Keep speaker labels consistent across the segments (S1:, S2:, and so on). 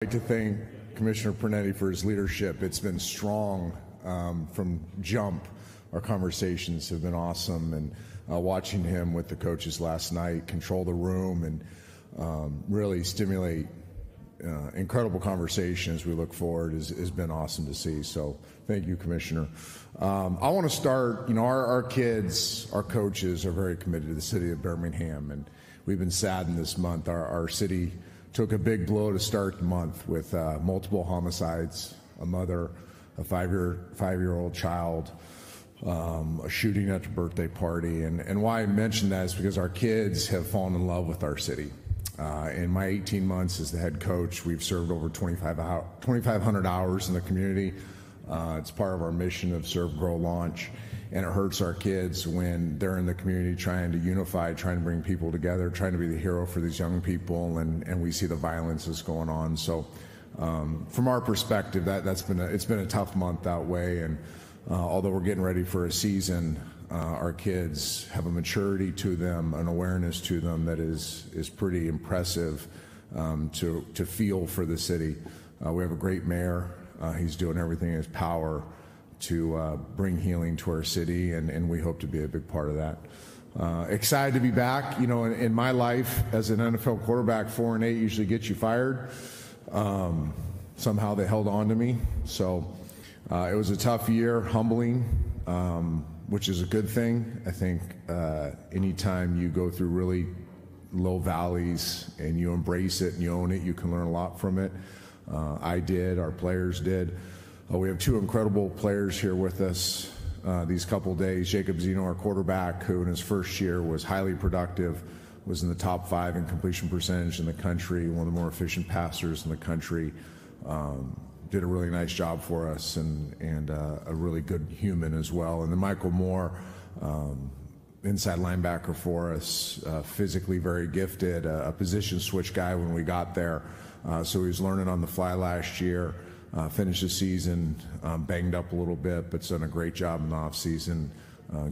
S1: I'd like to thank Commissioner Pernetti for his leadership. It's been strong from jump. Our conversations have been awesome, and watching him with the coaches last night control the room and really stimulate incredible conversation as we look forward has been awesome to see. So thank you, Commissioner. I want to start, our kids, our coaches are very committed to the city of Birmingham, and we've been saddened this month. Our city took a big blow to start the month with multiple homicides, a mother, a five-year-old child, a shooting at the birthday party. And why I mention that is because our kids have fallen in love with our city. In my 18 months as the head coach, we've served over 2,500 hours in the community. It's part of our mission of Serve, Grow, Launch. And it hurts our kids when they're in the community trying to unify, trying to bring people together, trying to be the hero for these young people, and we see the violence that's going on. So from our perspective, it's been a tough month that way. And although we're getting ready for a season, our kids have a maturity to them, an awareness to them that is pretty impressive to feel for the city. We have a great mayor. He's doing everything in his power to bring healing to our city, and we hope to be a big part of that. Excited to be back. In my life as an NFL quarterback, 4-8 usually gets you fired. Somehow they held on to me. So it was a tough year, humbling, which is a good thing. I think anytime you go through really low valleys and you embrace it and you own it, you can learn a lot from it. I did, our players did. We have two incredible players here with us these couple days. Jacob Zeno, our quarterback, who in his first year was highly productive, was in the top 5 in completion percentage in the country, one of the more efficient passers in the country, did a really nice job for us, and a really good human as well. And then Michael Moore, inside linebacker for us, physically very gifted, a position switch guy when we got there. So he was learning on the fly last year. Finished the season banged up a little bit, but done a great job in the off season,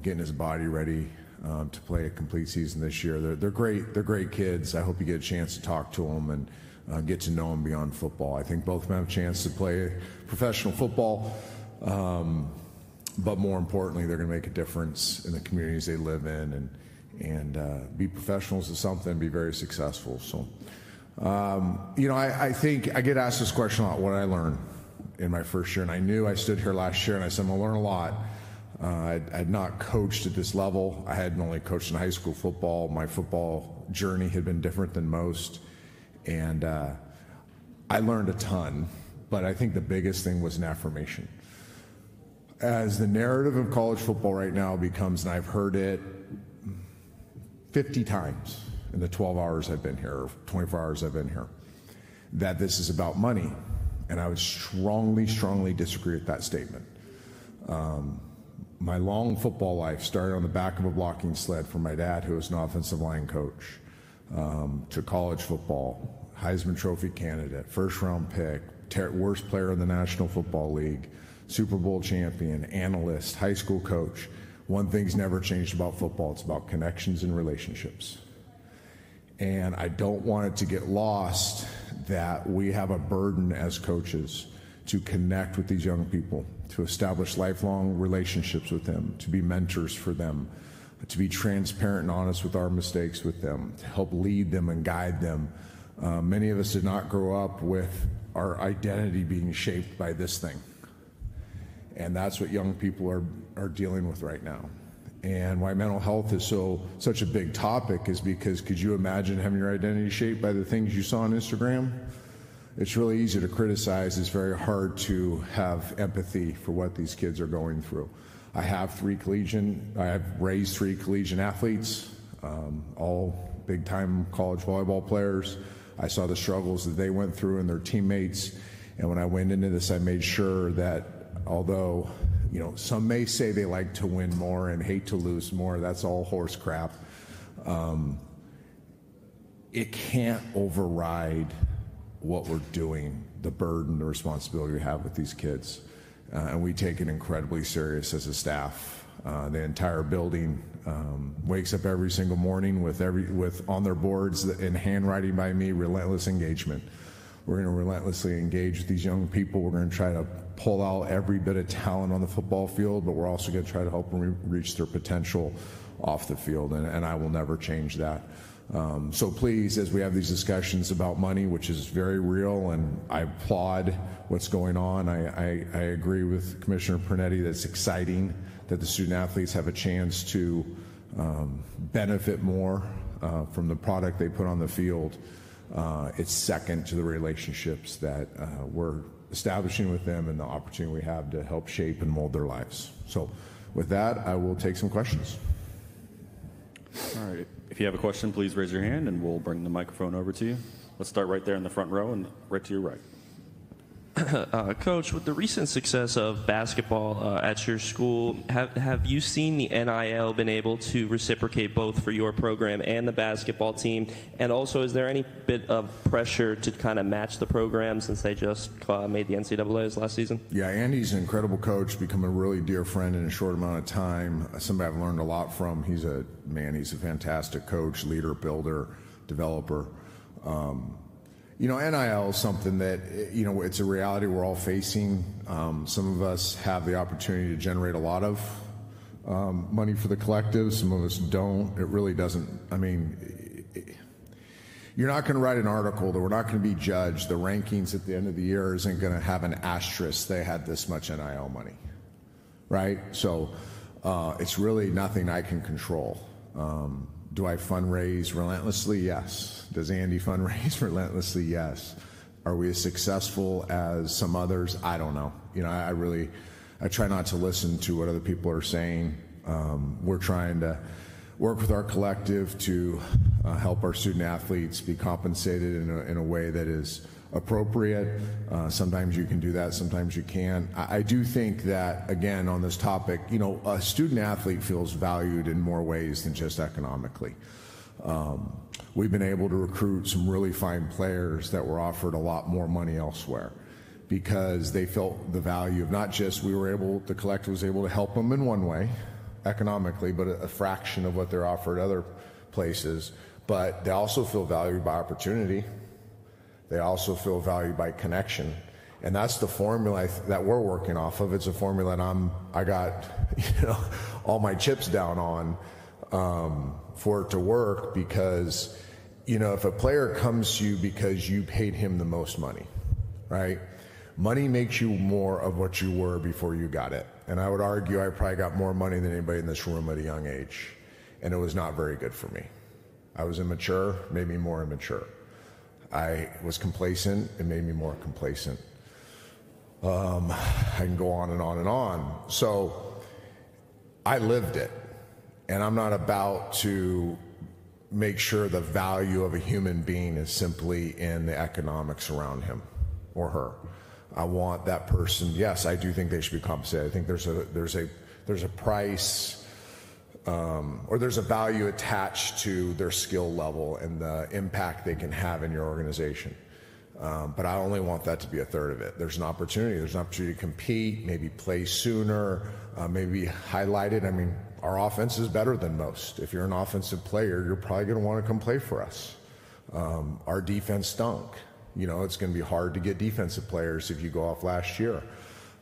S1: getting his body ready to play a complete season this year. They're great. They're great kids. I hope you get a chance to talk to them and get to know them beyond football. I think both of them have a chance to play professional football, but more importantly, they're going to make a difference in the communities they live in and be professionals of something and be very successful. So. I think I get asked this question a lot, what did I learn in my first year? And I knew I stood here last year and I said, I'm going to learn a lot. I had not coached at this level. I had only coached in high school football. My football journey had been different than most. And I learned a ton, but I think the biggest thing was an affirmation. As the narrative of college football right now becomes, and I've heard it 50 times, in the 12 hours I've been here, or 24 hours I've been here, that this is about money. And I would strongly, strongly disagree with that statement. My long football life started on the back of a blocking sled from my dad, who was an offensive line coach, to college football, Heisman Trophy candidate, first-round pick, worst player in the National Football League, Super Bowl champion, analyst, high school coach. One thing's never changed about football. It's about connections and relationships. And I don't want it to get lost that we have a burden as coaches to connect with these young people, to establish lifelong relationships with them, to be mentors for them, to be transparent and honest with our mistakes with them, to help lead them and guide them. Many of us did not grow up with our identity being shaped by this thing. And that's what young people are dealing with right now. And why mental health is such a big topic is because could you imagine having your identity shaped by the things you saw on Instagram? It's really easy to criticize. It's very hard to have empathy for what these kids are going through. I have raised 3 collegiate athletes, all big-time college volleyball players. I saw the struggles that they went through and their teammates. And when I went into this, I made sure that although some may say they like to win more and hate to lose more. That's all horse crap. It can't override what we're doing, the burden, the responsibility we have with these kids. And we take it incredibly serious as a staff. The entire building wakes up every single morning with on their boards in handwriting by me, relentless engagement. We're going to relentlessly engage with these young people. We're going to try to pull out every bit of talent on the football field, but we're also going to try to help them reach their potential off the field, and I will never change that. So please, as we have these discussions about money, which is very real, and I applaud what's going on, I agree with Commissioner Pernetti that it's exciting that the student athletes have a chance to benefit more from the product they put on the field. It's second to the relationships that we're establishing with them and the opportunity we have to help shape and mold their lives. So with that, I will take some questions.
S2: All right. If you have a question, please raise your hand and we'll bring the microphone over to you. Let's start right there in the front row and right to your right.
S3: Coach, with the recent success of basketball at your school, have you seen the NIL been able to reciprocate both for your program and the basketball team? And also, is there any bit of pressure to kind of match the program since they just made the NCAAs last season?
S1: Yeah, Andy's an incredible coach, become a really dear friend in a short amount of time. Somebody I've learned a lot from. He's a fantastic coach, leader, builder, developer. You know, NIL is something that, you know, it's a reality we're all facing. Some of us have the opportunity to generate a lot of money for the collective. Some of us don't. It really doesn't. I mean, you're not going to write an article that we're not going to be judged. The rankings at the end of the year isn't going to have an asterisk. They had this much NIL money, right? So it's really nothing I can control. Do I fundraise relentlessly? Yes. Does Andy fundraise relentlessly? Yes. Are we as successful as some others? I don't know. You know, I try not to listen to what other people are saying. We're trying to work with our collective to help our student athletes be compensated in a way that is appropriate. Sometimes you can do that, sometimes you can't. I do think that, again, on this topic, you know, a student athlete feels valued in more ways than just economically. We've been able to recruit some really fine players that were offered a lot more money elsewhere because they felt the value of not just the collective was able to help them in one way, economically, but a fraction of what they're offered other places, but they also feel valued by opportunity. They also feel valued by connection. And that's the formula that we're working off of. It's a formula that I got, you know, all my chips down on for it to work because, you know, if a player comes to you because you paid him the most money, right? Money makes you more of what you were before you got it. And I would argue I probably got more money than anybody in this room at a young age. And it was not very good for me. I was immature, made me more immature. I was complacent, it made me more complacent. I can go on and on and on. So I lived it, and I'm not about to make sure the value of a human being is simply in the economics around him or her. I want that person, yes, I do think they should be compensated. I think there's a price or there's a value attached to their skill level and the impact they can have in your organization. But I only want that to be a third of it. There's an opportunity to compete, maybe play sooner, maybe highlighted. I mean, our offense is better than most. If you're an offensive player, you're probably going to want to come play for us. Our defense stunk. You know, it's going to be hard to get defensive players if you go off last year.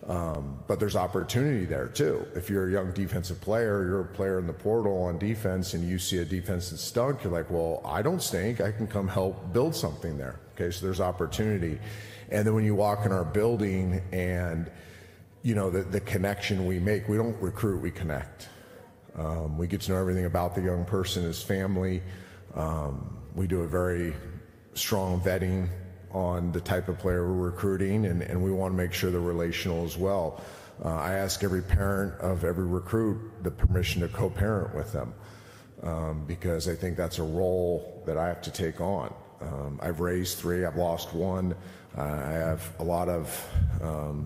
S1: But there's opportunity there too. If you're a young defensive player, you're a player in the portal on defense and you see a defense that stunk, you're like, well, I don't stink. I can come help build something there. Okay, so there's opportunity. And then when you walk in our building and, you know, the connection we make, we don't recruit, we connect. We get to know everything about the young person, his family. We do a very strong vetting on the type of player we're recruiting, and we want to make sure they're relational as well. I ask every parent of every recruit the permission to co-parent with them because I think that's a role that I have to take on. I've raised 3, I've lost 1. I have a lot of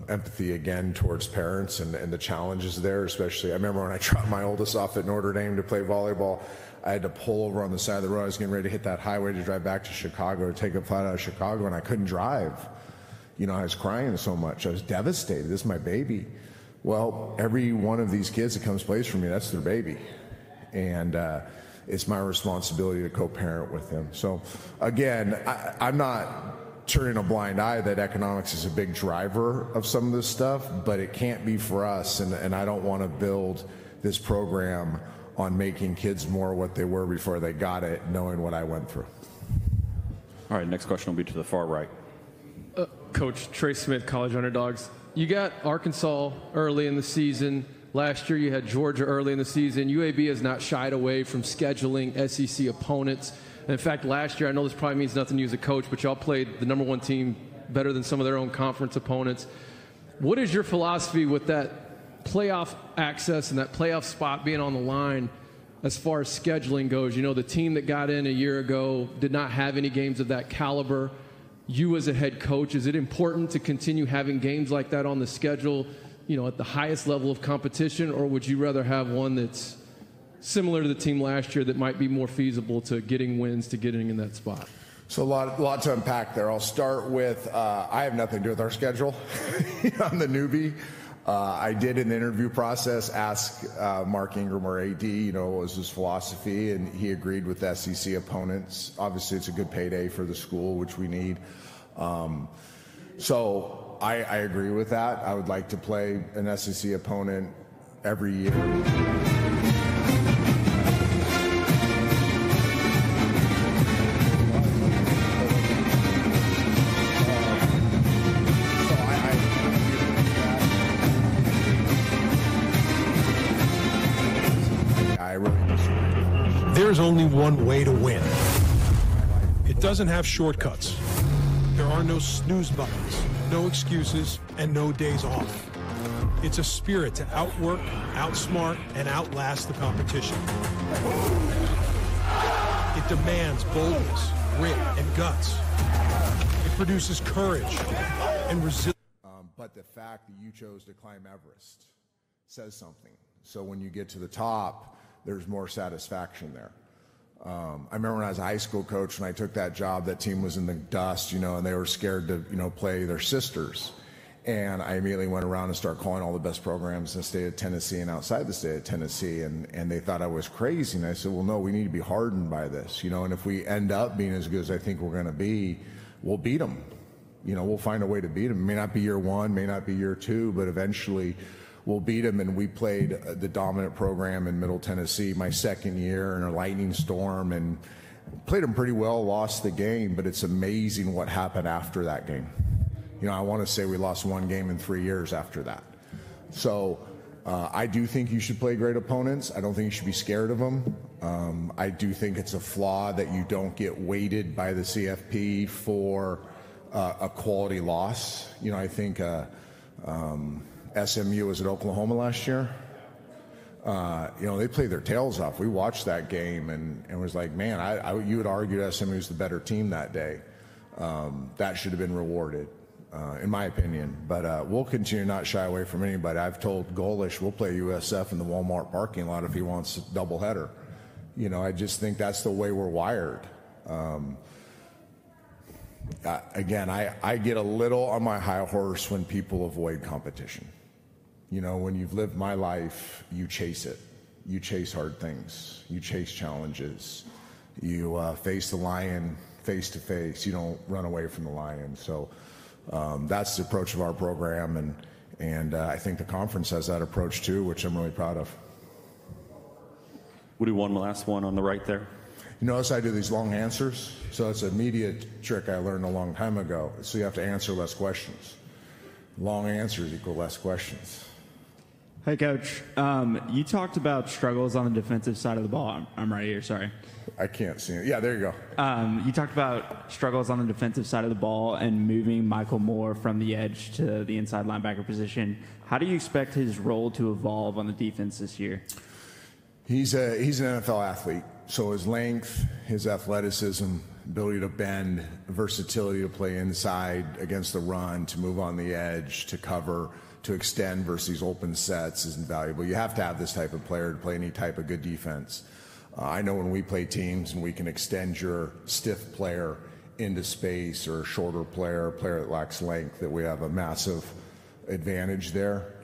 S1: empathy again towards parents and the challenges there, especially I remember when I dropped my oldest off at Notre Dame to play volleyball, I had to pull over on the side of the road. I was getting ready to hit that highway to drive back to Chicago, to take a flight out of Chicago, and I couldn't drive. You know, I was crying so much. I was devastated. This is my baby. Well, every one of these kids that comes plays for me, that's their baby. And it's my responsibility to co-parent with them. So, again, I'm not turning a blind eye that economics is a big driver of some of this stuff, but it can't be for us, and I don't want to build this program on making kids more what they were before they got it, knowing what I went through.
S2: All right, next question will be to the far right.
S4: Coach Trey Smith, College Underdogs. You got Arkansas early in the season. Last year you had Georgia early in the season. UAB has not shied away from scheduling SEC opponents. And in fact, last year, I know this probably means nothing to you as a coach, but y'all played the #1 team better than some of their own conference opponents. What is your philosophy with that playoff access and that playoff spot being on the line as far as scheduling goes? You know, the team that got in a year ago did not have any games of that caliber. You as a head coach, is it important to continue having games like that on the schedule, you know, at the highest level of competition, or would you rather have one that's similar to the team last year that might be more feasible to getting wins, to getting in that spot?
S1: So a lot to unpack there. I'll start with, I have nothing to do with our schedule. I'm the newbie. I did in the interview process ask Mark Ingram, our AD, you know, what was his philosophy, and he agreed with SEC opponents. Obviously, it's a good payday for the school, which we need. So I agree with that. I would like to play an SEC opponent every year.
S5: There's only one way to win. It doesn't have shortcuts. There are no snooze buttons, no excuses, and no days off. It's a spirit to outwork, outsmart, and outlast the competition. It demands boldness, grit, and guts. It produces courage and resilience.
S1: But the fact that you chose to climb Everest says something. So when you get to the top, there's more satisfaction there. I remember when I was a high school coach, when I took that job, that team was in the dust, you know, and they were scared to, you know, play their sisters. And I immediately went around and started calling all the best programs in the state of Tennessee and outside the state of Tennessee, and they thought I was crazy. And I said, well, no, we need to be hardened by this, you know, and if we end up being as good as I think we're going to be, we'll beat them. You know, we'll find a way to beat them. It may not be year one, may not be year two, but eventually we'll beat them. And we played the dominant program in Middle Tennessee my second year in a lightning storm and played them pretty well, lost the game, but it's amazing what happened after that game. You know, I want to say we lost one game in 3 years after that. So I do think you should play great opponents. I don't think you should be scared of them. I do think it's a flaw that you don't get weighted by the CFP for a quality loss. You know, I think SMU was at Oklahoma last year. You know, they played their tails off. We watched that game and was like, man, you would argue SMU was the better team that day. That should have been rewarded, in my opinion. But we'll continue to not shy away from anybody. I've told Golish we'll play USF in the Walmart parking lot if he wants a doubleheader. You know, I just think that's the way we're wired. Again, I get a little on my high horse when people avoid competition. You know, when you've lived my life, you chase it. You chase hard things. You chase challenges. You face the lion face to face. You don't run away from the lion. So that's the approach of our program, and I think the conference has that approach too, which I'm really proud of.
S2: We'll do one last one on the right there.
S1: You notice I do these long answers, so it's a media trick I learned a long time ago. So you have to answer less questions. Long answers equal less questions.
S6: Hey, Coach. You talked about struggles on the defensive side of the ball. I'm right here, sorry.
S1: I can't see it. Yeah, there you go.
S6: You talked about struggles on the defensive side of the ball and moving Michael Moore from the edge to the inside linebacker position. How do you expect his role to evolve on the defense this year?
S1: He's an NFL athlete, so his length, his athleticism, ability to bend, versatility to play inside against the run, to move on the edge, to cover, to extend versus these open sets is invaluable. You have to have this type of player to play any type of good defense. I know when we play teams and we can extend your stiff player into space, or a shorter player, a player that lacks length, that we have a massive advantage there.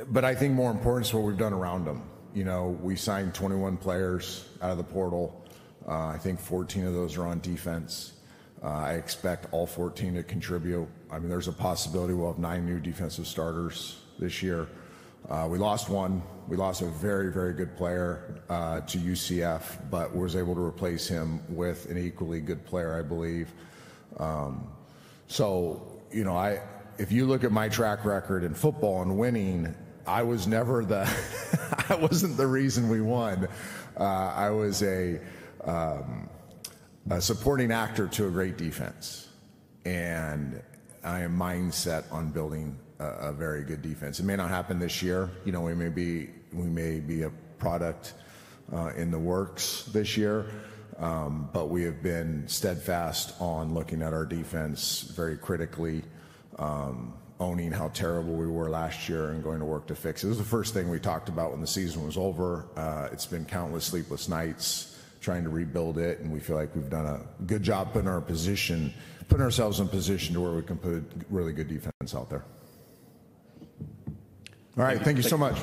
S1: But I think more important is what we've done around them. You know, we signed 21 players out of the portal. I think 14 of those are on defense. I expect all 14 to contribute. I mean, there's a possibility we'll have 9 new defensive starters this year. We lost one. We lost a very, very good player to UCF, but was able to replace him with an equally good player, I believe. So, you know, if you look at my track record in football and winning, I was never I wasn't the reason we won. I was a supporting actor to a great defense, and I am mindset on building a very good defense. It may not happen this year. You know, we may be a product in the works this year, but we have been steadfast on looking at our defense very critically, owning how terrible we were last year and going to work to fix it. It was the first thing we talked about when the season was over. It's been countless sleepless nights trying to rebuild it, and we feel like we've done a good job putting ourselves in position to where we can put really good defense out there. All right, thank you so much.